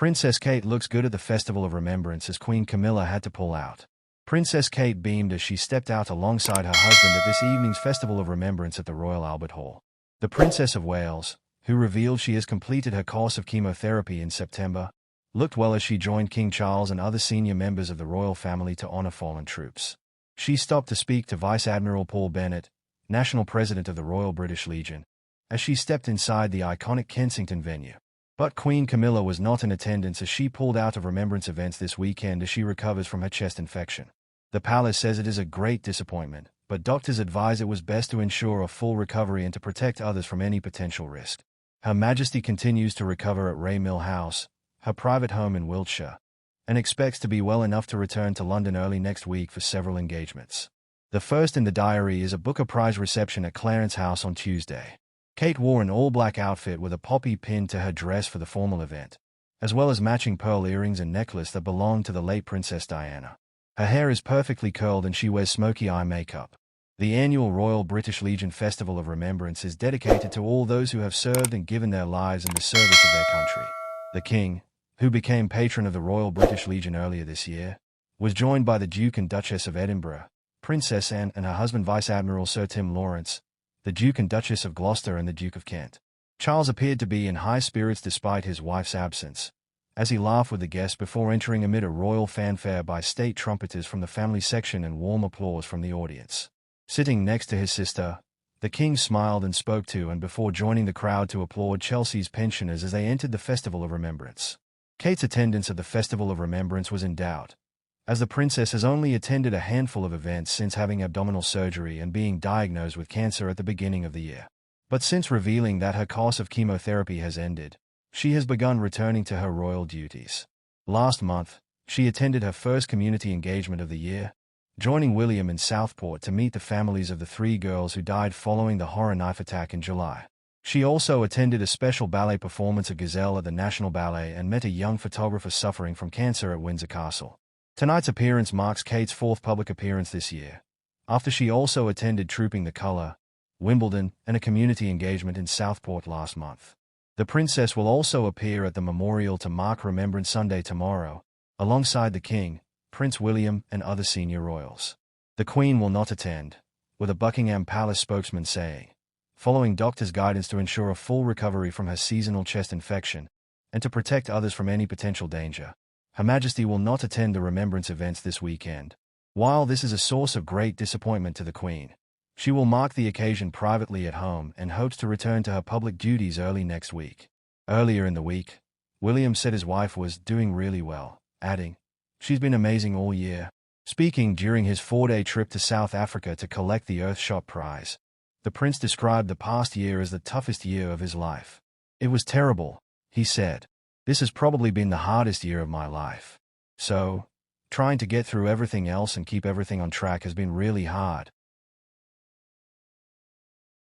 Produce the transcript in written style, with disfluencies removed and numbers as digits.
Princess Kate looks good at the Festival of Remembrance as Queen Camilla had to pull out. Princess Kate beamed as she stepped out alongside her husband at this evening's Festival of Remembrance at the Royal Albert Hall. The Princess of Wales, who revealed she has completed her course of chemotherapy in September, looked well as she joined King Charles and other senior members of the royal family to honor fallen troops. She stopped to speak to Vice Admiral Paul Bennett, National President of the Royal British Legion, as she stepped inside the iconic Kensington venue. But Queen Camilla was not in attendance as she pulled out of remembrance events this weekend as she recovers from her chest infection. The palace says it is a great disappointment, but doctors advise it was best to ensure a full recovery and to protect others from any potential risk. Her Majesty continues to recover at Raymill House, her private home in Wiltshire, and expects to be well enough to return to London early next week for several engagements. The first in the diary is a Booker Prize reception at Clarence House on Tuesday. Kate wore an all-black outfit with a poppy pinned to her dress for the formal event, as well as matching pearl earrings and necklace that belonged to the late Princess Diana. Her hair is perfectly curled and she wears smoky eye makeup. The annual Royal British Legion Festival of Remembrance is dedicated to all those who have served and given their lives in the service of their country. The King, who became patron of the Royal British Legion earlier this year, was joined by the Duke and Duchess of Edinburgh, Princess Anne and her husband Vice Admiral Sir Tim Lawrence, the Duke and Duchess of Gloucester and the Duke of Kent. Charles appeared to be in high spirits despite his wife's absence, as he laughed with the guests before entering amid a royal fanfare by state trumpeters from the family section and warm applause from the audience. Sitting next to his sister, the King smiled and spoke to and before joining the crowd to applaud Chelsea's pensioners as they entered the Festival of Remembrance. Kate's attendance at the Festival of Remembrance was in doubt, as the princess has only attended a handful of events since having abdominal surgery and being diagnosed with cancer at the beginning of the year. But since revealing that her course of chemotherapy has ended, she has begun returning to her royal duties. Last month, she attended her first community engagement of the year, joining William in Southport to meet the families of the 3 girls who died following the horror knife attack in July. She also attended a special ballet performance of Gazelle at the National Ballet and met a young photographer suffering from cancer at Windsor Castle. Tonight's appearance marks Kate's 4th public appearance this year, after she also attended Trooping the Colour, Wimbledon, and a community engagement in Southport last month. The princess will also appear at the memorial to mark Remembrance Sunday tomorrow, alongside the King, Prince William, and other senior royals. The Queen will not attend, with a Buckingham Palace spokesman saying, following doctors' guidance to ensure a full recovery from her seasonal chest infection, and to protect others from any potential danger. Her Majesty will not attend the remembrance events this weekend. While this is a source of great disappointment to the Queen, she will mark the occasion privately at home and hopes to return to her public duties early next week. Earlier in the week, William said his wife was doing really well, adding, "She's been amazing all year." Speaking during his 4-day trip to South Africa to collect the Earthshot Prize, the prince described the past year as the toughest year of his life. "It was terrible," he said. "This has probably been the hardest year of my life. So, trying to get through everything else and keep everything on track has been really hard."